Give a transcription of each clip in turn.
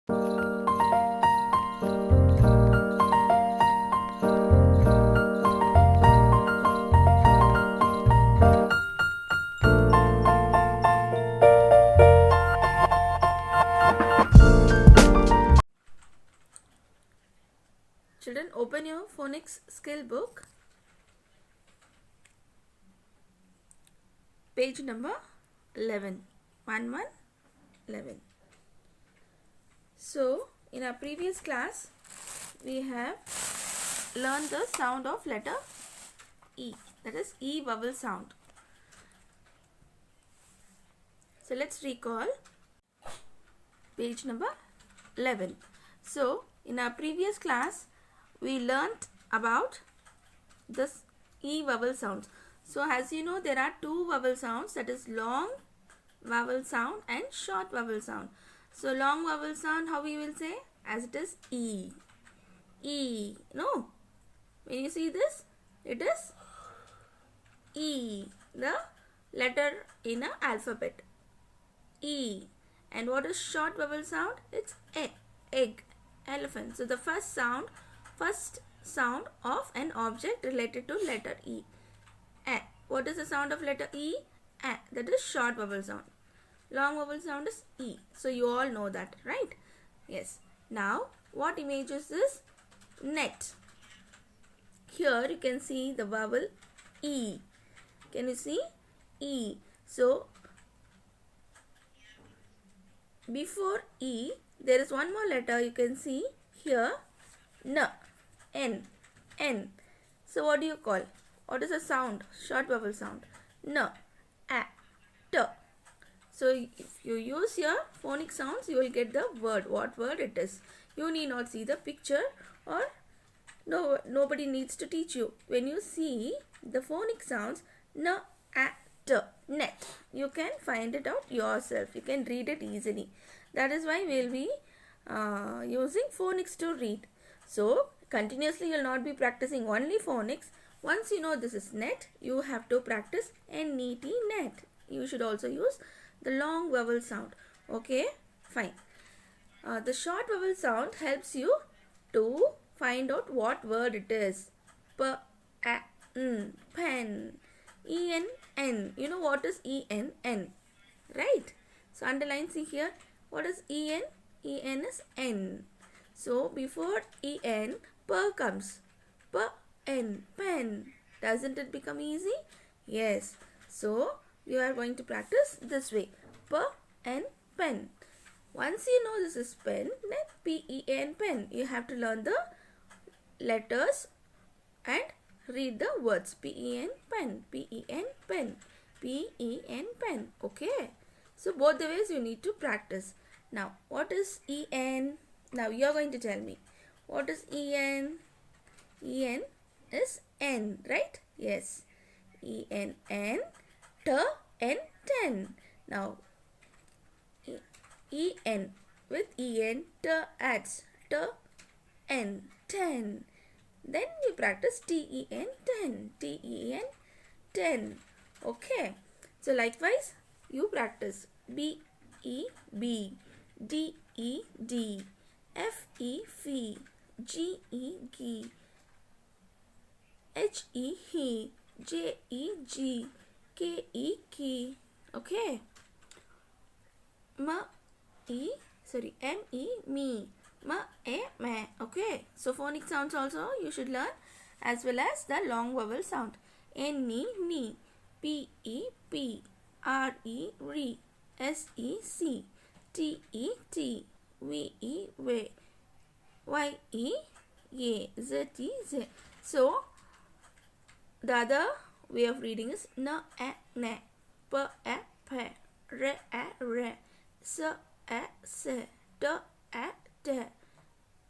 Children, open your phonics skill book, page number 11, 11. So, in our previous class, we have learned the sound of letter E, that is E vowel sound. So, let's recall page number 11. So, in our previous class, we learnt about this E vowel sounds. So, as you know, there are two vowel sounds, that is long vowel sound and short vowel sound. So, long vowel sound, how we will say? As it is E. E. No. When you see this, it is E. The letter in an alphabet. E. And what is short vowel sound? It's E. Egg. Elephant. So, the first sound of an object related to letter E. A. What is the sound of letter E? A. That is short vowel sound. Long vowel sound is E. So you all know that, right? Yes. Now, what image is this? Net. Here you can see the vowel E. Can you see? E. So, before E, there is one more letter you can see here. N. N. N. So, what do you call? What is the sound? Short vowel sound. N. A. T. So, if you use your phonic sounds, you will get the word. What word it is. You need not see the picture, or nobody needs to teach you. When you see the phonic sounds, N, A, T, net, you can find it out yourself. You can read it easily. That is why we will be using phonics to read. So, continuously you will not be practicing only phonics. Once you know this is net, you have to practice N-E-T, net. You should also use the long vowel sound. Okay, fine. The short vowel sound helps you to find out what word it is. P, A, N, pen. E, N, N. You know what is E, N, N, right? So, underline, see here. What is E, N? E, N is N. So, before E, N, P comes. P, N, pen. Doesn't it become easy? Yes. So, you are going to practice this way. P, N, pen. Once you know this is pen, then P, E, N, pen. You have to learn the letters and read the words. P, E, N, pen. P, E, N, pen. P, E, N, pen. Okay. So, both the ways you need to practice. Now, what is E, N? Now, you are going to tell me. What is E, N? E, N is N, right? Yes. E, N, N. T, N, 10. Now, E, N. With E, N, T adds. T, N, 10. Then we practice T, E, N, 10. T, E, N, 10. Okay. So, likewise, you practice B, E, B. D, E, D. F, E, F. G, E, G. H, E, he. J, E, G. K, E, key. Okay. M, E, me. Ma, E, me. Okay. So, phonic sounds also you should learn, as well as the long vowel sound. N, ni. P, E, P. R, E, re. S, E, C. T, E, T. V, E, ve. Y, E, ye. Z, E, z. So, the other way of reading is N, A, ne. P, A, pe. R, A, re. S, A, se. T, A, te.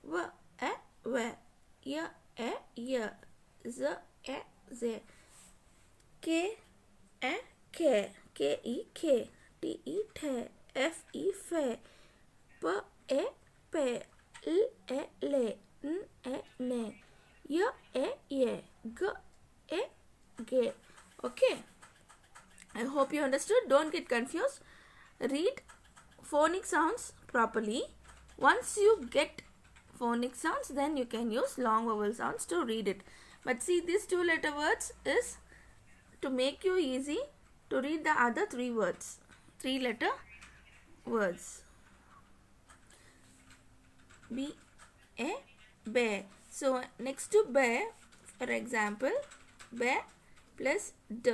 V, A, ve. Y, A, y. Z, A, z. K, A, ke. K, E, ke. T, E, te. F, E, fe. P, E, pe. L, E, le. N, E, ne. Y, E, ye. G, E, ge. Okay. I hope you understood. Don't get confused. Read phonic sounds properly. Once you get phonic sounds, then you can use long vowel sounds to read it. But see, these 2-letter words is to make you easy to read the other 3 words, 3-letter words. B, A, bear. So next to bear, for example, bear plus d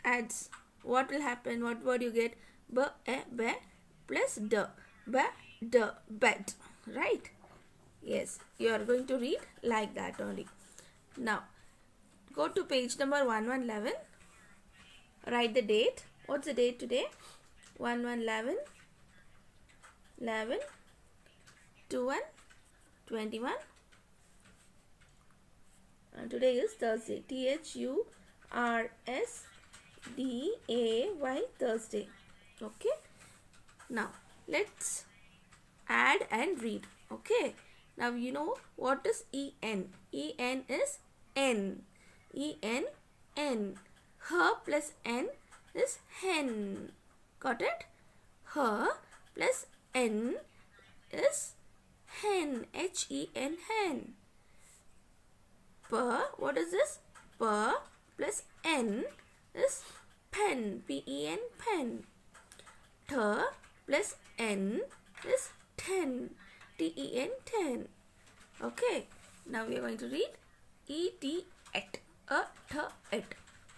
adds, what will happen? What word you get? B, A, bear plus d. Ba, d, bed. Right? Yes, you are going to read like that only. Now, go to page number 1111. Write the date. What's the date today? 1111, 11, 21, 21. And today is Thursday. THURSDAY, Thursday. Okay. Now, let's add and read. Okay. Now, you know what is EN. EN is N. EN, N. Her plus N is hen. Got it? Her plus N is hen. HEN, hen. Per, what is this? Per plus N is pen. PEN, pen. Ter plus N is 10. TEN, 10. Okay. Now we are going to read ET, et. Et.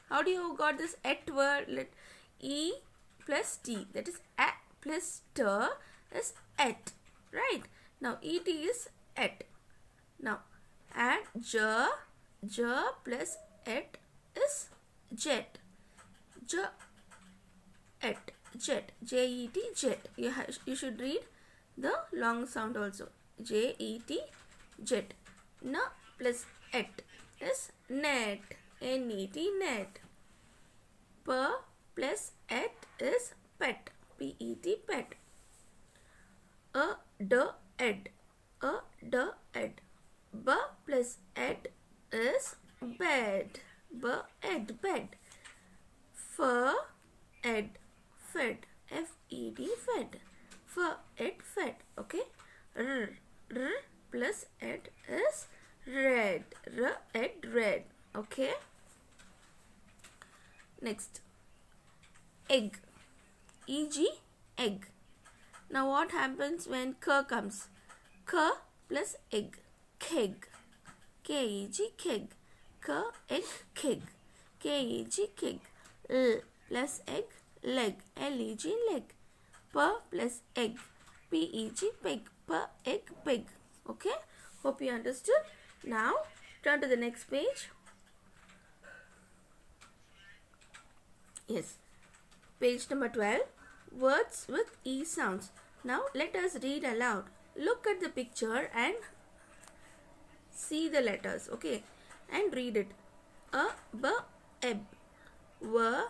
How do you got this et word? Let E plus T. That is a plus ter is et. Right. Now ET is et. Now add j plus et is jet. Et. Jet. Jet. Jet. You should read the long sound also. Jet. Jet. N plus et is net. Net. Net. P plus et is pet. Pet. Pet. D ed. D ed. B plus ed is bed. Ed. Bed. F ed. Fed. FED. Fed. F ed. Fed. Okay. R plus ed is red. Ed. Red. Okay. Next. Egg. EG. Egg. Now what happens when k comes? K plus egg. Keg. KEG. Keg. K egg. Keg. KEG. Keg. L plus egg. Leg. LEG. Leg. P plus egg. PEG. Peg. P egg. Peg. Okay. Hope you understood. Now turn to the next page. Yes. Page number 12. Words with E sounds. Now let us read aloud. Look at the picture and see the letters. Okay. And read it. A, B, eb. W,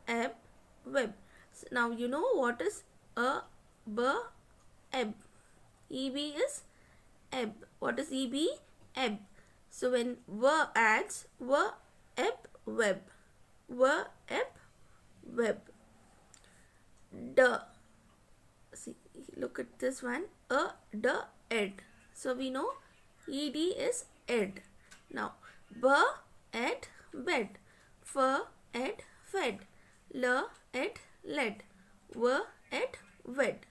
eb, web. So now you know what is a, b, eb. EB is eb. What is EB? Eb. So when w adds, w, eb, web. W, eb, web. D. See, look at this one. D, ed. So we know ed is ed. Now b, ed, bed. F, ed, fed. L, ed, led. W, ed, wed.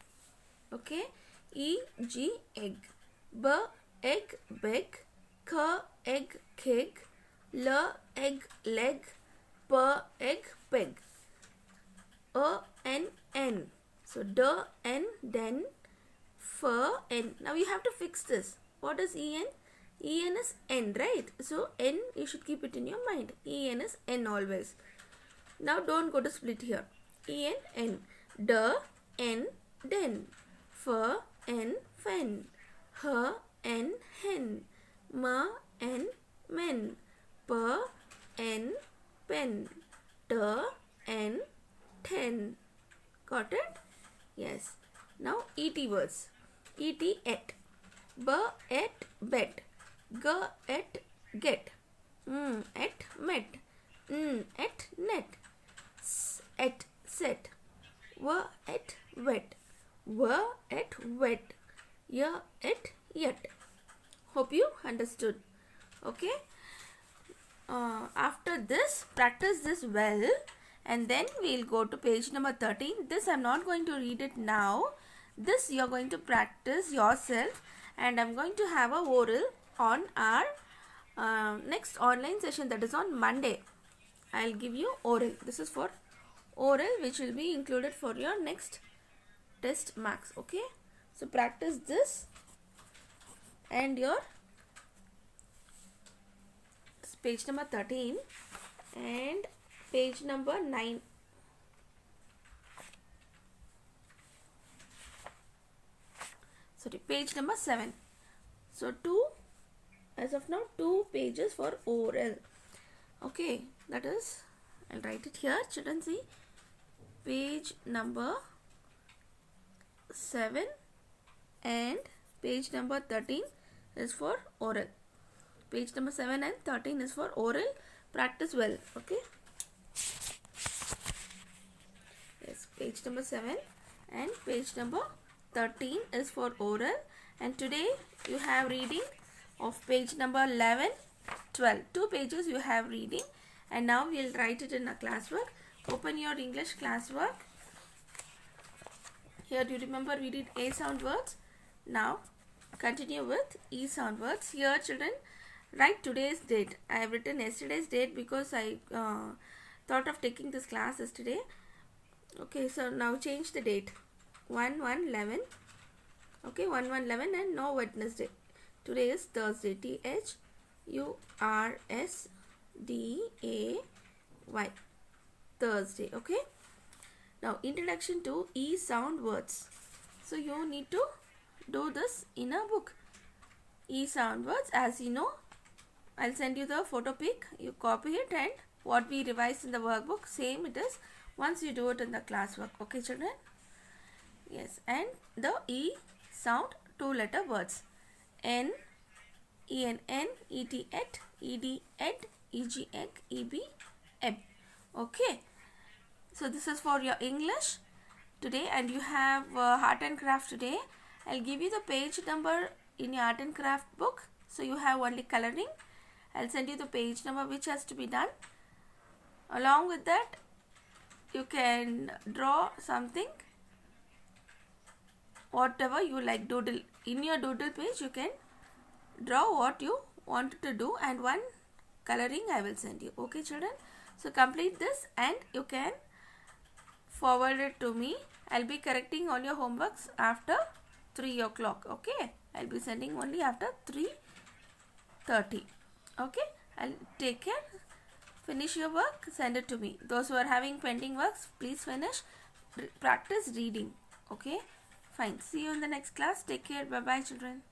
Okay. E, G, egg. B, egg, beg. K, egg, keg. L, egg, leg. P, egg, peg. N, N. So D, N, den. F, N. Now you have to fix this. What is EN? EN is N, right? So N, you should keep it in your mind. EN is N always. Now don't go to split here. EN, N. D, N, den. F, N, fen. H, N, hen. M, N, men. P, N, pen. T, N, ten. Got it? Yes. Now ET words. ET, et. B, et, bet. G, et, get. Et, met. Et, net. S, et, set. W, et, wet. W, et, wet. Year, it, yet. Hope you understood. Okay. After this, practice this well, and then we'll go to page number 13. This I'm not going to read it now. This you're going to practice yourself, and I'm going to have a oral on our next online session, that is on Monday. I'll give you oral. This is for oral, which will be included for your next test marks. Okay, so practice this and your page number 13 and page number 9. Sorry, page number 7. So as of now, 2 pages for oral. Okay, that is, I'll write it here. Children, see, page number 7 and page number 13 is for oral. Page number 7 and 13 is for oral. Practice well. Okay. Yes, page number 7 and page number 13 is for oral. And today you have reading of page number 11, 12. 2 pages you have reading. And now we will write it in a classwork. Open your English classwork. Here, do you remember we did A sound words? Now continue with E sound words. Here, children, write today's date. I have written yesterday's date because I thought of taking this class yesterday. Okay, so now change the date. 1/1/11. Okay, 1/1/11 and no Wednesday. Today is Thursday. THURSDAY. Thursday. Okay. Now introduction to E sound words. So you need to do this in a book. E sound words, as you know, I'll send you the photo pic. You copy it, and what we revised in the workbook, same it is once you do it in the classwork. Okay, children? Yes, and the E sound 2-letter words. N, EN, ET, ED, EG, EB, EB. Okay. So this is for your English today, and you have art and craft today. I'll give you the page number in your art and craft book. So you have only coloring. I'll send you the page number which has to be done. Along with that, you can draw something, whatever you like. Doodle. In your doodle page, you can draw what you want to do, and one coloring I will send you. Okay, children? So complete this and you can forward it to me. I'll be correcting all your homeworks after 3 o'clock. Okay, I'll be sending only after 3:30. Okay, I'll take care. Finish your work, send it to me. Those who are having pending works, please finish. Practice reading. Okay, fine. See you in the next class. Take care. Bye bye, children.